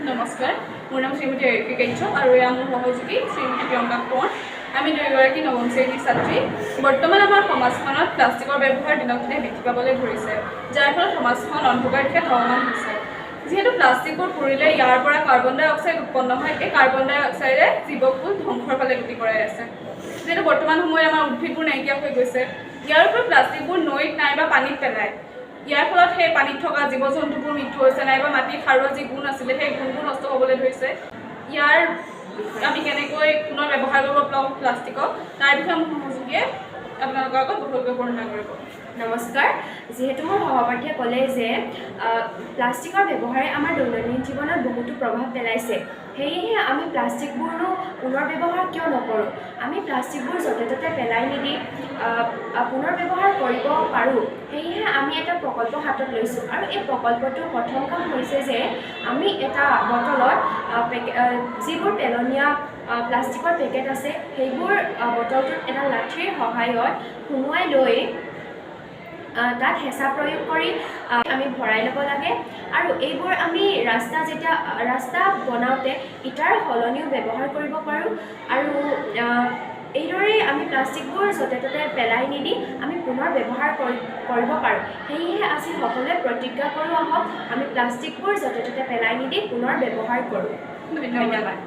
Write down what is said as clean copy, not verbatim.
নমস্কাৰ, মোৰ নাম শ্ৰীমতী ৰেখি কাশ্যপ আৰু এয়া মোৰ সহযোগী শ্ৰীমতী প্ৰিয়ংকা কোঁৱৰ। আমি দুয়োগৰাকী নৱম শ্ৰেণীৰ ছাত্ৰী। বৰ্তমান আমাৰ সমাজখনত প্লাষ্টিকৰ ব্যৱহাৰ দিনক দিনে বৃদ্ধি পাবলৈ ধৰিছে, যাৰ ফলত সমাজখন অন্ধকাৰ দিশে ধাৱমান হৈছে। যিহেতু প্লাষ্টিকবোৰ পুৰিলে ইয়াৰ পৰা কাৰ্বন ডাই অক্সাইড উৎপন্ন হয়, এই কাৰ্বন ডাই অক্সাইডে জীৱকুল ধ্বংসৰ ফালে গতি কৰাই আছে। যিহেতু বৰ্তমান সময়ত আমাৰ উদ্ভিদবোৰ নাইকিয়া হৈ গৈছে, ইয়াৰ উপৰিও প্লাষ্টিকবোৰ নৈত নাইবা পানীত পেলায়। ইয়াৰ ফলত সেই পানীত থকা জীৱ জন্তুবোৰ মৃত্যু হৈছে, নাইবা মাটিৰ সাৰুৱা যি গুণ আছিলে সেই গুণবোৰ নষ্ট হ'বলৈ ধৰিছে। ইয়াৰ আমি কেনেকৈ পুনৰ ব্যৱহাৰ কৰিব পাৰোঁ প্লাষ্টিকক, তাৰ বিষয়ে মোৰ সহযোগীয়ে আপোনালোকৰ আগত বহুতকৈ বৰ্ণনা কৰিব। নমস্কাৰ। যিহেতু মোৰ সহপাঠীয়ে ক'লে যে প্লাষ্টিকৰ ব্যৱহাৰে আমাৰ দৈনন্দিন জীৱনত বহুতো প্ৰভাৱ পেলাইছে, সেয়েহে আমি প্লাষ্টিকবোৰনো পুনৰ ব্যৱহাৰ কিয় নকৰোঁ? আমি প্লাষ্টিকবোৰ য'তে ত'তে পেলাই নিদি পুনৰ ব্যৱহাৰ কৰিব পাৰোঁ। সেয়েহে আমি এটা প্ৰকল্প হাতত লৈছোঁ, আৰু এই প্ৰকল্পটোৰ প্ৰথম কাম হৈছে যে আমি এটা বটলত যিবোৰ পেলনীয়া প্লাষ্টিকৰ পেকেট আছে সেইবোৰ বটলটোত এটা লাঠিৰ সহায়ত সুমুৱাই লৈ তাত হেঁচা প্ৰয়োগ কৰি আমি ভৰাই ল'ব লাগে। আৰু এইবোৰ আমি ৰাস্তা বনাওঁতে ইটাৰ সলনিও ব্যৱহাৰ কৰিব পাৰোঁ। আৰু এইদৰেই আমি প্লাষ্টিকবোৰ য'তে ত'তে পেলাই নিদি আমি পুনৰ ব্যৱহাৰ কৰিব পাৰোঁ। সেয়েহে আজি সকলোৱে প্ৰতিজ্ঞা কৰোঁ, আহক আমি প্লাষ্টিকবোৰ য'তে ত'তে পেলাই নিদি পুনৰ ব্যৱহাৰ কৰোঁ। ধন্যবাদ।